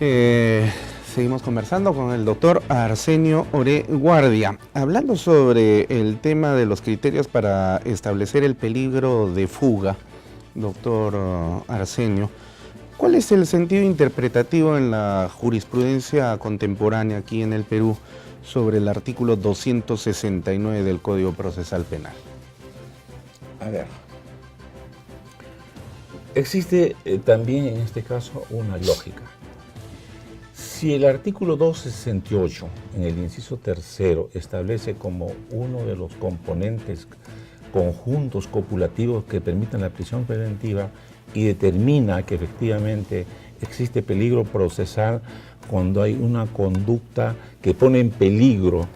Eh, Seguimos conversando con el doctor Arsenio Oré Guardia, hablando sobre el tema de los criterios para establecer el peligro de fuga. Doctor Arsenio, ¿cuál es el sentido interpretativo en la jurisprudencia contemporánea aquí en el Perú sobre el artículo 269 del Código Procesal Penal? A ver, existe también en este caso una lógica. Si el artículo 268, en el inciso tercero, establece como uno de los componentes conjuntos copulativos que permitan la prisión preventiva y determina que efectivamente existe peligro procesal cuando hay una conducta que pone en peligro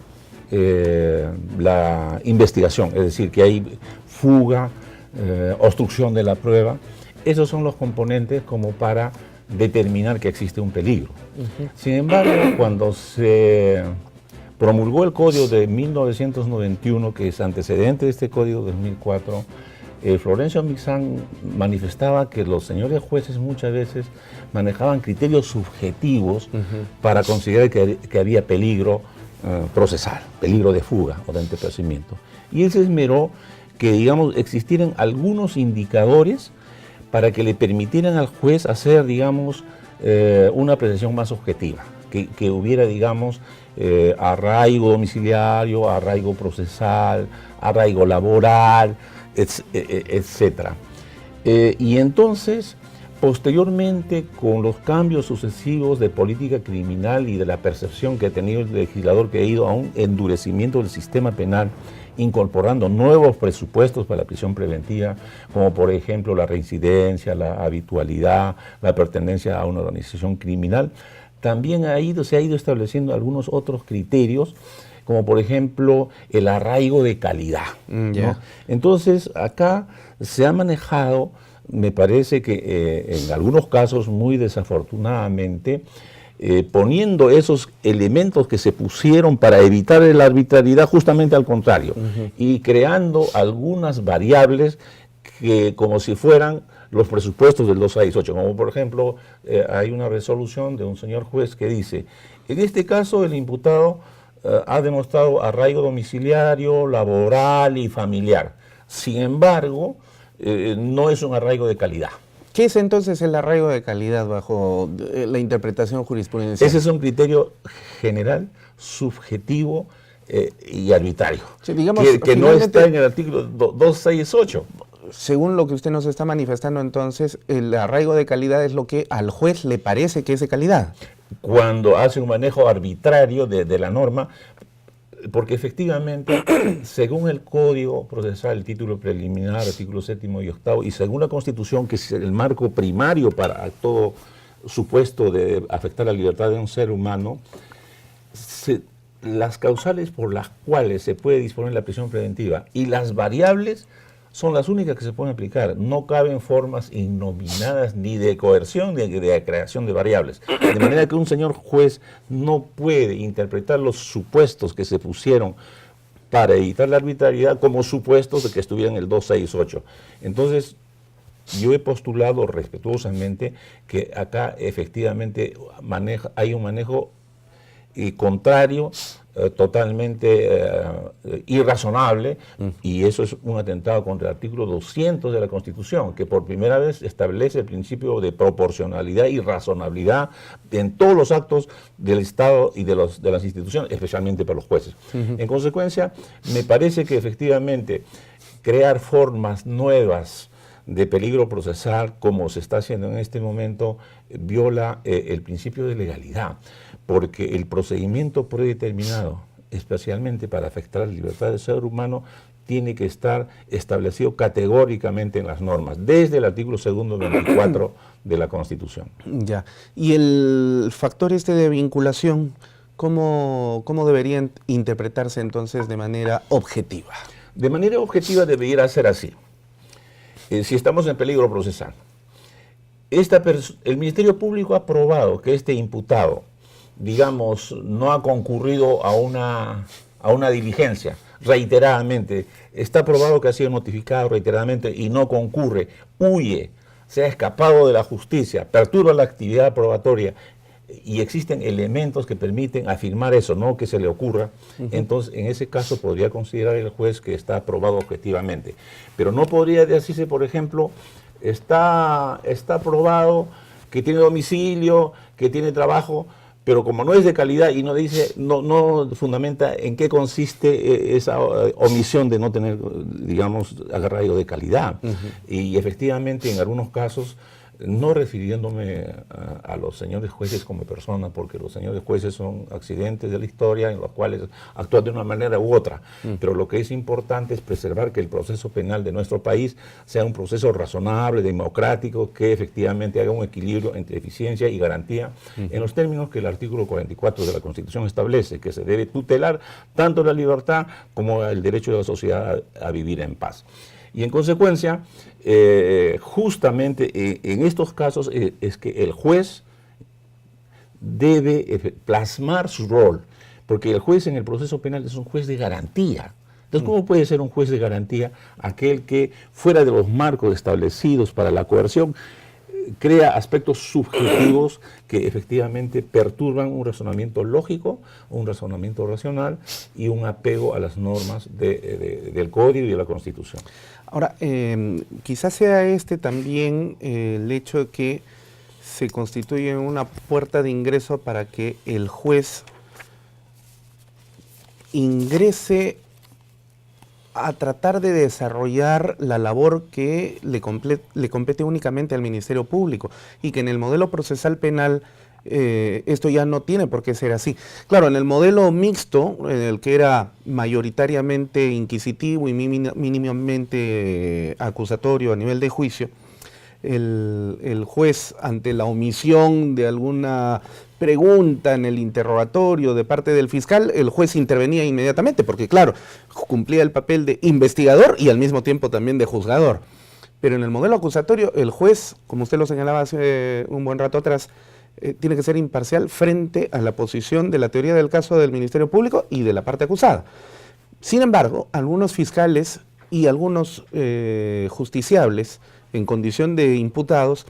la investigación, es decir, que hay fuga, obstrucción de la prueba, esos son los componentes como para determinar que existe un peligro. Sin embargo, cuando se promulgó el Código de 1991, que es antecedente de este Código de 2004, Florencio Mixán manifestaba que los señores jueces muchas veces manejaban criterios subjetivos para considerar que había peligro procesal, peligro de fuga o de entorpecimiento. Y él se esmeró que, digamos, existieran algunos indicadores para que le permitieran al juez hacer, digamos, una apreciación más objetiva, que hubiera, digamos, arraigo domiciliario, arraigo procesal, arraigo laboral, etc. Y entonces, posteriormente, con los cambios sucesivos de política criminal y de la percepción que ha tenido el legislador, que ha ido a un endurecimiento del sistema penal, incorporando nuevos presupuestos para la prisión preventiva, como por ejemplo la reincidencia, la habitualidad, la pertenencia a una organización criminal, también se ha ido estableciendo algunos otros criterios, como por ejemplo el arraigo de calidad, ¿no? Entonces acá se ha manejado, me parece que en algunos casos muy desafortunadamente, poniendo esos elementos que se pusieron para evitar la arbitrariedad justamente al contrario, y creando algunas variables que como si fueran los presupuestos del 268, como por ejemplo hay una resolución de un señor juez que dice, en este caso el imputado ha demostrado arraigo domiciliario, laboral y familiar, sin embargo no es un arraigo de calidad. ¿Qué es entonces el arraigo de calidad bajo la interpretación jurisprudencial? Ese es un criterio general, subjetivo y arbitrario, sí, digamos, que no está en el artículo 268. Según lo que usted nos está manifestando, entonces, el arraigo de calidad es lo que al juez le parece que es de calidad. Cuando hace un manejo arbitrario de la norma, porque efectivamente, según el Código Procesal, el título preliminar, artículo 7º y 8º, y según la Constitución, que es el marco primario para todo supuesto de afectar la libertad de un ser humano, las causales por las cuales se puede disponer la prisión preventiva y las variables son las únicas que se pueden aplicar. No caben formas innominadas ni de coerción ni de creación de variables. De manera que un señor juez no puede interpretar los supuestos que se pusieron para evitar la arbitrariedad como supuestos de que estuvieran en el 268. Entonces, yo he postulado respetuosamente que acá efectivamente hay un manejo contrario, totalmente irrazonable, y eso es un atentado contra el artículo 200 de la Constitución, que por primera vez establece el principio de proporcionalidad y razonabilidad en todos los actos del Estado y de las instituciones, especialmente para los jueces. En consecuencia, me parece que efectivamente crear formas nuevas de peligro procesal, como se está haciendo en este momento, viola el principio de legalidad, porque el procedimiento predeterminado, especialmente para afectar la libertad del ser humano, tiene que estar establecido categóricamente en las normas, desde el artículo 2º 24 de la Constitución. Ya. Y el factor de vinculación, ¿cómo debería interpretarse entonces de manera objetiva? De manera objetiva debería ser así. Si estamos en peligro procesal, el Ministerio Público ha probado que este imputado, digamos, no ha concurrido a una diligencia reiteradamente, está probado que ha sido notificado reiteradamente y no concurre, huye, se ha escapado de la justicia, perturba la actividad probatoria, y existen elementos que permiten afirmar eso, no que se le ocurra, entonces en ese caso podría considerar el juez que está probado objetivamente. Pero no podría decirse, por ejemplo, está probado que tiene domicilio, que tiene trabajo, pero como no es de calidad y no dice, no fundamenta en qué consiste esa omisión de no tener, digamos, agarrado de calidad. Y efectivamente en algunos casos, no refiriéndome a los señores jueces como persona, porque los señores jueces son accidentes de la historia en los cuales actúan de una manera u otra, pero lo que es importante es preservar que el proceso penal de nuestro país sea un proceso razonable, democrático, que efectivamente haga un equilibrio entre eficiencia y garantía, en los términos que el artículo 44 de la Constitución establece, que se debe tutelar tanto la libertad como el derecho de la sociedad a vivir en paz. Y en consecuencia, justamente en estos casos es que el juez debe plasmar su rol, porque el juez en el proceso penal es un juez de garantía. Entonces, ¿cómo puede ser un juez de garantía aquel que, fuera de los marcos establecidos para la coerción, crea aspectos subjetivos que efectivamente perturban un razonamiento lógico, un razonamiento racional y un apego a las normas del Código y de la Constitución? Ahora, quizás sea también el hecho de que se constituye una puerta de ingreso para que el juez ingrese a tratar de desarrollar la labor que le compete únicamente al Ministerio Público, y que en el modelo procesal penal esto ya no tiene por qué ser así. Claro, en el modelo mixto, en el que era mayoritariamente inquisitivo y mínimamente acusatorio a nivel de juicio, el juez, ante la omisión de alguna pregunta en el interrogatorio de parte del fiscal, el juez intervenía inmediatamente, porque claro, cumplía el papel de investigador y al mismo tiempo también de juzgador. Pero en el modelo acusatorio, el juez, como usted lo señalaba hace un buen rato atrás, tiene que ser imparcial frente a la posición de la teoría del caso del Ministerio Público y de la parte acusada. Sin embargo, algunos fiscales y algunos justiciables en condición de imputados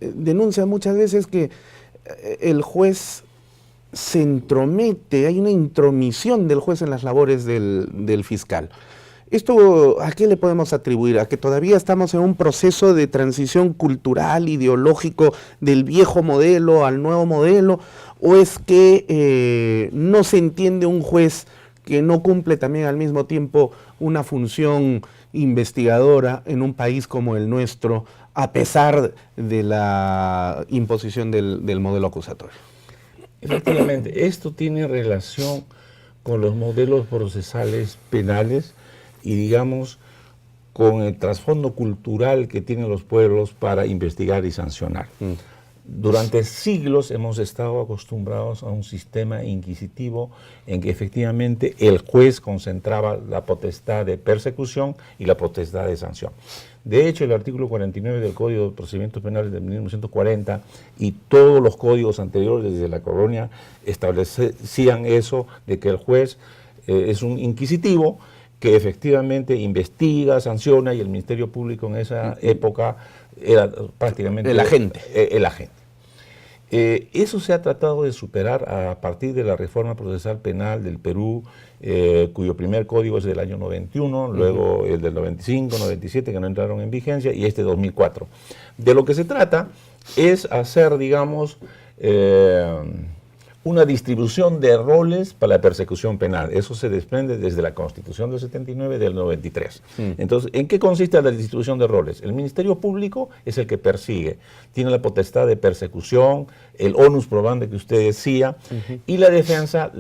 denuncian muchas veces que el juez se entromete, hay una intromisión del juez en las labores del fiscal. ¿Esto a qué le podemos atribuir? ¿A que todavía estamos en un proceso de transición cultural, ideológico, del viejo modelo al nuevo modelo? ¿O es que no se entiende un juez que no cumple también al mismo tiempo una función investigadora en un país como el nuestro, a pesar de la imposición del modelo acusatorio? Efectivamente, esto tiene relación con los modelos procesales penales y, digamos, con el trasfondo cultural que tienen los pueblos para investigar y sancionar. Durante siglos hemos estado acostumbrados a un sistema inquisitivo en que efectivamente el juez concentraba la potestad de persecución y la potestad de sanción. De hecho, el artículo 49 del Código de Procedimientos Penales de 1940 y todos los códigos anteriores desde la colonia establecían eso, de que el juez es un inquisitivo que efectivamente investiga, sanciona, y el Ministerio Público en esa época era prácticamente el agente. El agente. Eso se ha tratado de superar a partir de la reforma procesal penal del Perú, cuyo primer código es del año 91, luego el del 95, 97, que no entraron en vigencia, y este 2004. De lo que se trata es hacer, digamos, una distribución de roles para la persecución penal. Eso se desprende desde la Constitución del 79 del 93. Entonces, ¿en qué consiste la distribución de roles? El Ministerio Público es el que persigue, tiene la potestad de persecución, el onus probandi que usted decía, y la defensa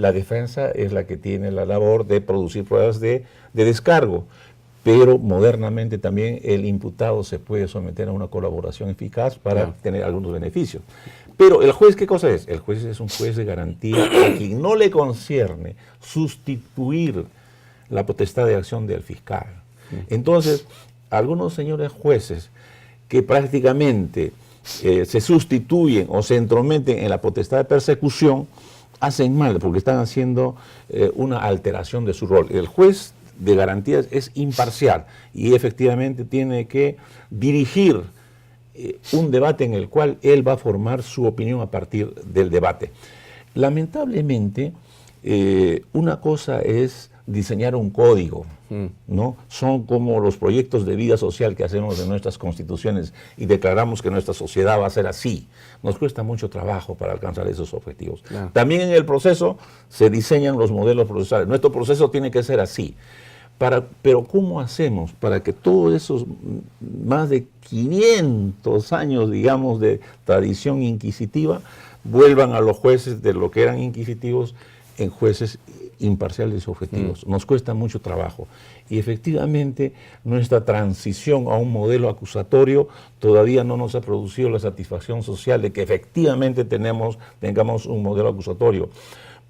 es la que tiene la labor de producir pruebas de descargo. Pero modernamente también el imputado se puede someter a una colaboración eficaz para tener algunos beneficios. Pero el juez, ¿qué cosa es? El juez es un juez de garantía a quien no le concierne sustituir la potestad de acción del fiscal. Entonces, algunos señores jueces que prácticamente se sustituyen o se entrometen en la potestad de persecución, hacen mal porque están haciendo una alteración de su rol. El juez de garantías es imparcial y efectivamente tiene que dirigir un debate en el cual él va a formar su opinión a partir del debate. Lamentablemente, una cosa es diseñar un código, ¿no? Son como los proyectos de vida social que hacemos en nuestras constituciones y declaramos que nuestra sociedad va a ser así. Nos cuesta mucho trabajo para alcanzar esos objetivos. Claro. También en el proceso se diseñan los modelos procesales. Nuestro proceso tiene que ser así. Pero ¿cómo hacemos para que todos esos más de 500 años, digamos, de tradición inquisitiva vuelvan a los jueces de lo que eran inquisitivos en jueces imparciales y objetivos? Nos cuesta mucho trabajo. Y efectivamente nuestra transición a un modelo acusatorio todavía no nos ha producido la satisfacción social de que efectivamente tengamos un modelo acusatorio.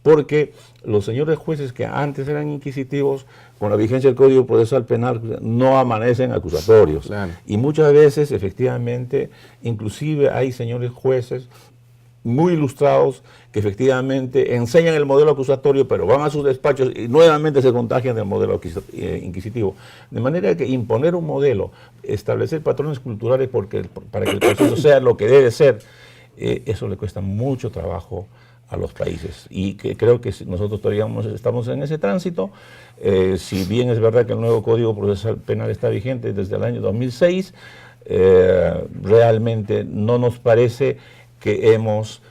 Porque los señores jueces que antes eran inquisitivos, con la vigencia del Código Procesal Penal, no amanecen acusatorios. Claro. Y muchas veces, efectivamente, inclusive hay señores jueces muy ilustrados que efectivamente enseñan el modelo acusatorio, pero van a sus despachos y nuevamente se contagian del modelo inquisitivo. De manera que imponer un modelo, establecer patrones culturales para que el proceso sea lo que debe ser, eso le cuesta mucho trabajo a los países, y que creo que nosotros todavía estamos en ese tránsito. Si bien es verdad que el nuevo Código Procesal Penal está vigente desde el año 2006, realmente no nos parece que hemos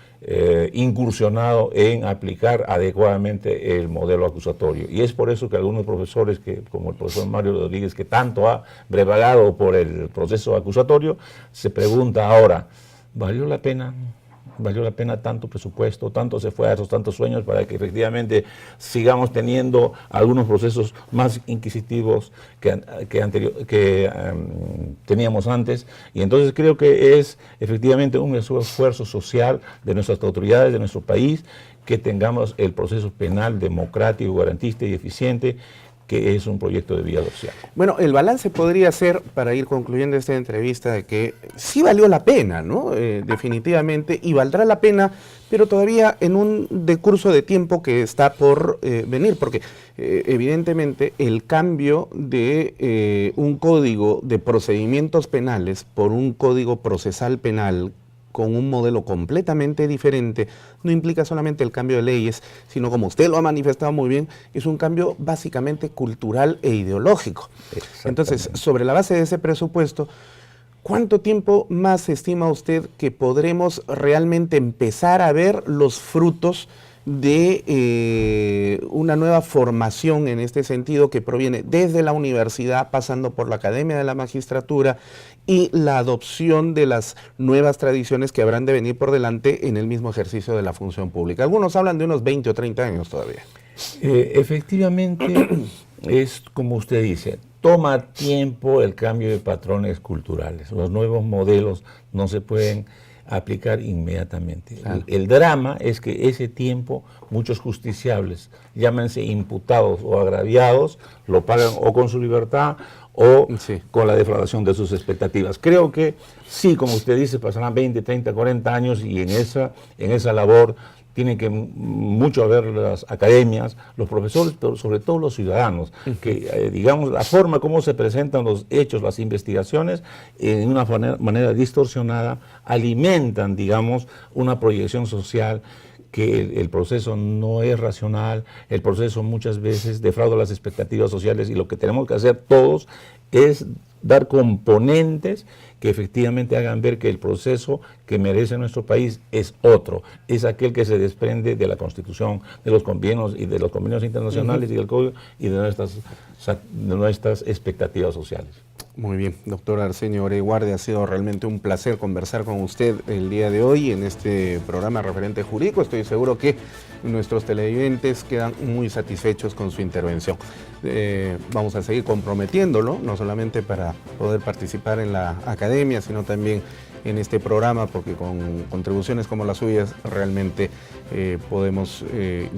incursionado en aplicar adecuadamente el modelo acusatorio. Y es por eso que algunos profesores, como el profesor Mario Rodríguez, que tanto ha brevagado por el proceso acusatorio, se pregunta ahora, ¿valió la pena? ¿Valió la pena tanto presupuesto, tantos esfuerzos, tantos sueños para que efectivamente sigamos teniendo algunos procesos más inquisitivos que teníamos antes? Y entonces creo que es efectivamente un esfuerzo social de nuestras autoridades, de nuestro país, que tengamos el proceso penal democrático, garantista y eficiente, que es un proyecto de vida social. Bueno, el balance podría ser, para ir concluyendo esta entrevista, de que sí valió la pena, ¿no? Definitivamente, y valdrá la pena, pero todavía en un decurso de tiempo que está por venir, porque evidentemente el cambio de un código de procedimientos penales por un código procesal penal con un modelo completamente diferente, no implica solamente el cambio de leyes, sino, como usted lo ha manifestado muy bien, es un cambio básicamente cultural e ideológico. Entonces, sobre la base de ese presupuesto, ¿cuánto tiempo más estima usted que podremos realmente empezar a ver los frutos de una nueva formación en este sentido, que proviene desde la universidad, pasando por la Academia de la Magistratura, y la adopción de las nuevas tradiciones que habrán de venir por delante en el mismo ejercicio de la función pública? Algunos hablan de unos 20 o 30 años todavía. Efectivamente, es como usted dice, toma tiempo el cambio de patrones culturales. Los nuevos modelos no se pueden aplicar inmediatamente. Claro. El drama es que ese tiempo muchos justiciables, llámense imputados o agraviados, lo pagan o con su libertad o con la defraudación de sus expectativas. Creo que sí, como usted dice, pasarán 20, 30, 40 años, y en esa labor tienen que mucho ver las academias, los profesores, pero sobre todo los ciudadanos, que digamos la forma como se presentan los hechos, las investigaciones, en una manera distorsionada, alimentan, digamos, una proyección social, que el proceso no es racional, el proceso muchas veces defrauda las expectativas sociales, y lo que tenemos que hacer todos es dar componentes que efectivamente hagan ver que el proceso que merece nuestro país es otro, es aquel que se desprende de la Constitución, de los convenios y de los convenios internacionales y del Código y de nuestras expectativas sociales. Muy bien, doctor Arsenio Oreguardia, ha sido realmente un placer conversar con usted el día de hoy en este programa Referente Jurídico. Estoy seguro que nuestros televidentes quedan muy satisfechos con su intervención. Vamos a seguir comprometiéndolo, no solamente para poder participar en la academia, sino también en este programa, porque con contribuciones como las suyas realmente podemos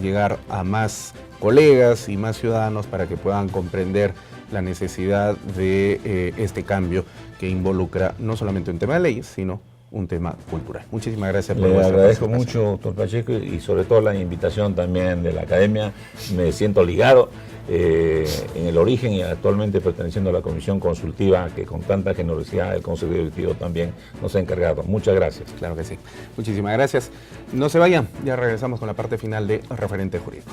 llegar a más colegas y más ciudadanos para que puedan comprender la necesidad de este cambio que involucra no solamente un tema de leyes, sino un tema cultural. Muchísimas gracias por Le vuestra agradezco participación. mucho, doctor Pacheco, y sobre todo la invitación también de la academia. Me siento ligado en el origen y actualmente perteneciendo a la comisión consultiva que con tanta generosidad el Consejo Directivo también nos ha encargado. Muchas gracias. Claro que sí. Muchísimas gracias. No se vayan, ya regresamos con la parte final de Referente Jurídico.